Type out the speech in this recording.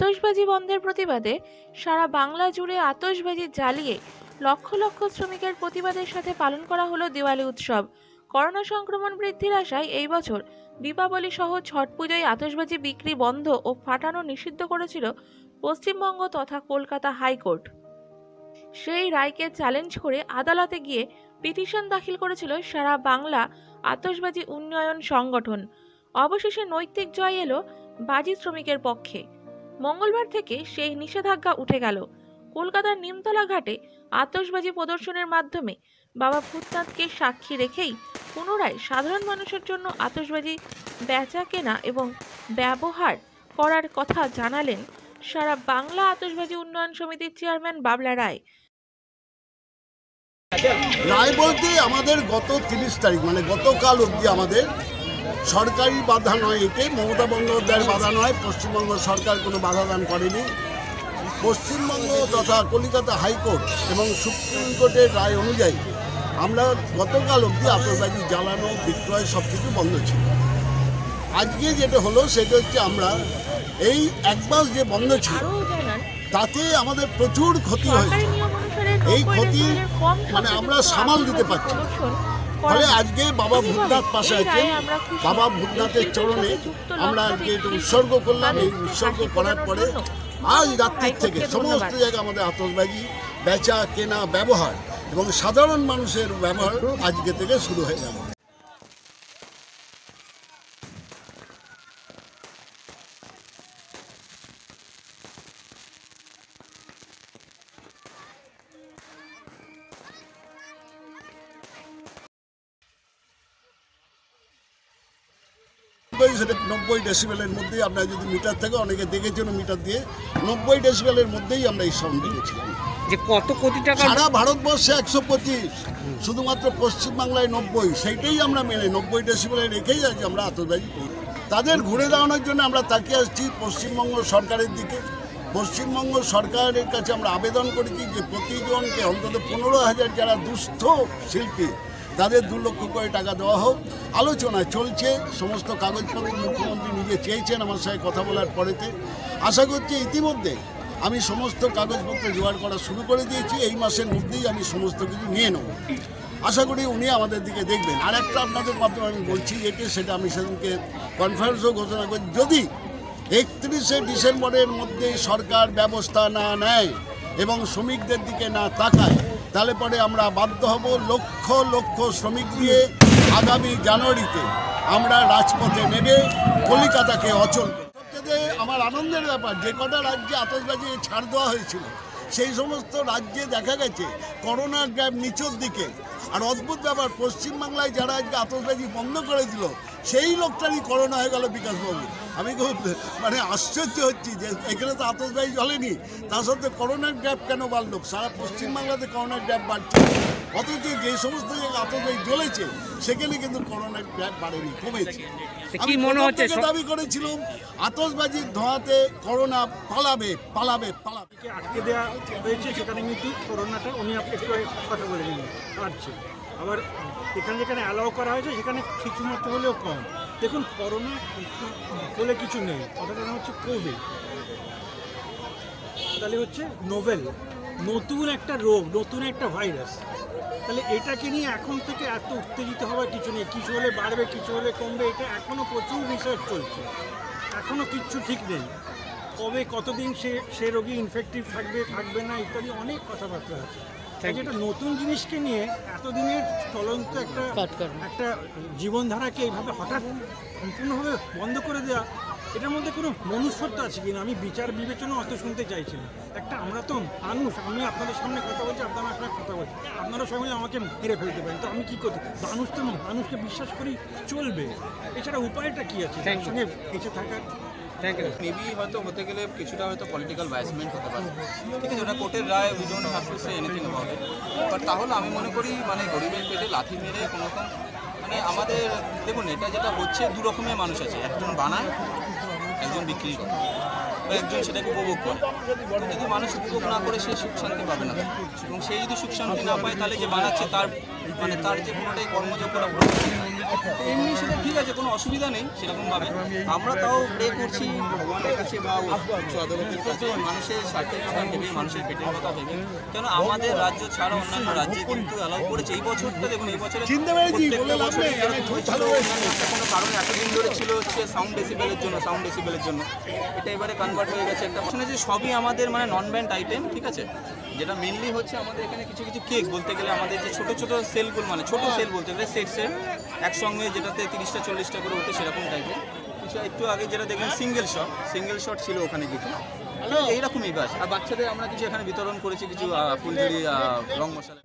আতশবাজি বন্ধের প্রতিবাদে সারা বাংলা জুড়ে আতশবাজি জ্বালিয়ে লক্ষ লক্ষ শ্রমিকের প্রতিবাদের সাথে পালন করা হলো দিওয়ালি উৎসব। করোনা সংক্রমণ বৃদ্ধির আশায় এই বছর দীপাবলি সহ ছট পুজোয় আতশবাজি বিক্রি বন্ধ ও ফাটানো নিষিদ্ধ করেছিল পশ্চিমবঙ্গ তথা কলকাতা হাইকোর্ট। সেই রায়কে চ্যালেঞ্জ করে আদালতে গিয়ে পিটিশন দাখিল করেছিল সারা বাংলা আতশবাজি উন্নয়ন সংগঠন। অবশেষে নৈতিক জয় এলো বাজি শ্রমিকের পক্ষে। মঙ্গলবার থেকে সেই নিষেধাজ্ঞা উঠে গেল। কলকাতার নিমতলা ঘাটে আতশবাজি প্রদর্শনের মাধ্যমে বাবা ভূতনাথকে সাক্ষী রেখেই পুনরায় সাধারণ মানুষের জন্য আতশবাজি বেচা কেনা এবং ব্যবহার করার কথা জানালেন সারা বাংলা আতশবাজি উন্নয়ন সমিতির চেয়ারম্যান বাবলা রায়। রায় বলতে আমাদের গত 30 তারিখ মানে গতকাল অবধি আমাদের সরকারি বাধা নয়, এতে মমতা বন্দ্যোপাধ্যায়ের বাধা নয়, পশ্চিমবঙ্গ সরকার কোনো বাধা দান করেনি। পশ্চিমবঙ্গ তথা কলকাতা হাইকোর্ট এবং সুপ্রিম কোর্টের রায় অনুযায়ী আমরা গতকাল অবধি আতশবাজি জ্বালানো বিক্রয় সব কিছু বন্ধ ছিল। আজকে যেটা হলো সেটা হচ্ছে আমরা এই এক মাস যে বন্ধ ছিল তাতে আমাদের প্রচুর ক্ষতি হয়েছে। এই ক্ষতি মানে আমরা সামাল দিতে পারছি না। ফলে আজকে বাবা ভূতনাথ পাশে আছেন, বাবা ভূতনাথের চরণে আমরা আজকে এটা উৎসর্গ করলাম। এই উৎসর্গ করার পরে আজ রাত্রির থেকে সমস্ত জায়গায় আমাদের আতশবাজি বেচা কেনা ব্যবহার এবং সাধারণ মানুষের ব্যবহার আজকে থেকে শুরু হয়ে যাবে। সেটা 90 ডেসিবেলের মধ্যেই, আপনারা যদি মিটার থেকে অনেকে দেখেছেন মিটার দিয়ে 90 ডেসিবেলের মধ্যেই আমরা এই সাউন্ড রেখেছিলাম। যে কত কোটি টাকা সারা ভারতবর্ষে 125, শুধুমাত্র পশ্চিমবাংলায় 90, সেইটাই আমরা মেনে 90 ডেসিবেলে রেখেই আজকে আমরা আতশবাজি করি। তাদের ঘুরে দাঁড়ানোর জন্য আমরা তাকিয়ে আসছি পশ্চিমবঙ্গ সরকারের দিকে। পশ্চিমবঙ্গ সরকারের কাছে আমরা আবেদন করেছি যে প্রতিজনকে অন্তত 15,000 যারা দুস্থ শিল্পী তাদের 2 লক্ষ করে টাকা দেওয়া হোক। আলোচনা চলছে, সমস্ত কাগজপত্র মুখ্যমন্ত্রী নিজে চেয়েছেন আমার সঙ্গে কথা বলার পরেতে। আশা করছি ইতিমধ্যে আমি সমস্ত কাগজপত্র জোগাড় করা শুরু করে দিয়েছি। এই মাসের মধ্যেই আমি সমস্ত কিছু নিয়ে নেব। আশা করি উনি আমাদের দিকে দেখবেন। আর একটা আপনাদের মাধ্যমে আমি বলছি সেটা আমি সেদিনকে কনফারেন্সও ঘোষণা করি, যদি 31শে ডিসেম্বরের মধ্যে সরকার ব্যবস্থা না নেয় এবং শ্রমিকদের দিকে না তাকায়, তাহলে পরে আমরা বাধ্য হব লক্ষ লক্ষ শ্রমিক দিয়ে আগামী জানুয়ারিতে আমরা রাজপথে নেমে কলিকাতাকে অচল করব। সবচেয়ে আমার আনন্দের ব্যাপার, যে কটা রাজ্যে আতশবাজি ছাড় দেওয়া হয়েছিল সেই সমস্ত রাজ্যে দেখা গেছে করোনার গ্যাপ নিচের দিকে। আর অদ্ভুত ব্যাপার, পশ্চিমবাংলায় যারা আজকে আতশবাজি বন্ধ করে দিল সেই লোকটারই করোনা হয়ে গেল বিকাশবাবু। আমি খুব আশ্চর্য হচ্ছি যে এখানে তো আতশবাজি জ্বলেনি, তার সাথে করোনার গ্যাপ কেন বাড়লো? সারা পশ্চিমবাংলাতে করোনার গ্যাপ বাড়ছে, অথচ যে সমস্ত জায়গায় আতশবাজি জ্বলেছে সেখানে কিন্তু করোনার গ্যাপ বাড়েনি, কমেছে। আমি মনে হচ্ছে দাবি করেছিলাম আতশবাজির ধোঁয়াতে করোনা পালাবে পালাবে পালাবে। আটকে দেওয়া হয়েছে সেখানে কিন্তু করোনাটা উনি একটু কথা বলে দিলেন বাড়ছে। আবার এখানে যেখানে অ্যালাউ করা হয়েছে সেখানে কিছুমাত্র হলেও কম। দেখুন, করোনা বলে কিছু নেই, কথাটা হচ্ছে কোভিড, তাহলে হচ্ছে নোভেল, নতুন একটা রোগ, নতুন একটা ভাইরাস। তাহলে এটাকে নিয়ে এখন থেকে এত উত্তেজিত হওয়ার কিছু নেই। কিছু হলে বাড়বে, কিছু হলে কমবে, এটা এখনও প্রচুর রিসার্চ চলছে, এখনও কিচ্ছু ঠিক নেই। কবে কতদিন সে রোগী ইনফেক্টিভ থাকবে থাকবে না ইত্যাদি অনেক কথাবার্তা আছে। যেটা নতুন জিনিসকে নিয়ে এতদিনের চলন্ত একটা জীবনধারাকে এইভাবে হঠাৎ সম্পূর্ণভাবে বন্ধ করে দেওয়া, এটার মধ্যে কোনো মনুষ্যত্ব আছে কিনা আমি বিচার বিবেচনা অত শুনতে চাইছি না। আমরা তো মানুষ, আমি আপনাদের সামনে কথা বলছি, আপনারা আপনার কথা বলছি, আপনারা সবাই মিলে আমাকে মেরে ফেলতে পারেন, তো আমি কী করতে? মানুষ তো মানুষকে বিশ্বাস করি চলবে, এছাড়া উপায়টা কী আছে তার সঙ্গে বেঁচে থাকার? মেবি হয়তো হতে গেলে কিছুটা হয়তো পলিটিক্যাল বায়াসমেন্ট হতে পারে, ঠিক আছে, ওটা কোর্টের রায়, we don't have to say anything about it. But তাহলে আমি মনে করি মানে গরিবের পেটে লাথি মেরে কোনো রকম মানে আমাদের দেখুন এটা যেটা হচ্ছে 2 রকমের মানুষ আছে, একজন বানায়, একজন বিক্রি করে, বা একজন সেটাকে উপভোগ করে। যদি মানুষ উপভোগ না করে সে সুখ শান্তি পাবে না, এবং সে যদি সুখ শান্তি না পায় তাহলে যে বানাচ্ছে তার মানে তার যে কোনোটাই কর্মযোগ্যতা এমনি সেটা ঠিক আছে, কোনো অসুবিধা নেই সেরকমভাবে। আমরা তাও প্রে করছি ভগবানের কাছে বা উচ্চ আদালতের কাছে, মানুষের স্বার্থের কথা ভেবে, মানুষের পেটের কথা ভেবে। কেন আমাদের রাজ্য ছাড়া অন্যান্য রাজ্যে কিন্তু অ্যালাউ করেছে। এই বছরটা দেখুন, এই বছরে প্রত্যেকটা বছরে কোনো কারণে এতদিন ধরে ছিল হচ্ছে সাউন্ড ডেসিবেলের জন্য এটা এবারে কনভার্ট হয়ে গেছে একটা শুনে যে সবই আমাদের মানে নন ব্যান্ড আইটেম, ঠিক আছে। যেটা মেনলি হচ্ছে আমাদের এখানে কিছু কিছু কেক বলতে গেলে আমাদের যে ছোটো ছোটো সেলগুলো, মানে ছোটো সেল বলতে গেলে সেট একসঙ্গে যেটাতে 30টা 40টা করে ওঠে সেরকম টাইপের কিছু। একটু আগে যেটা দেখলেন সিঙ্গেল শট ছিল ওখানে কিছু, এইরকমই বাস। আর বাচ্চাদের আমরা কিছু এখানে বিতরণ করেছি কিছু ফুলঝুরি রং মশলা।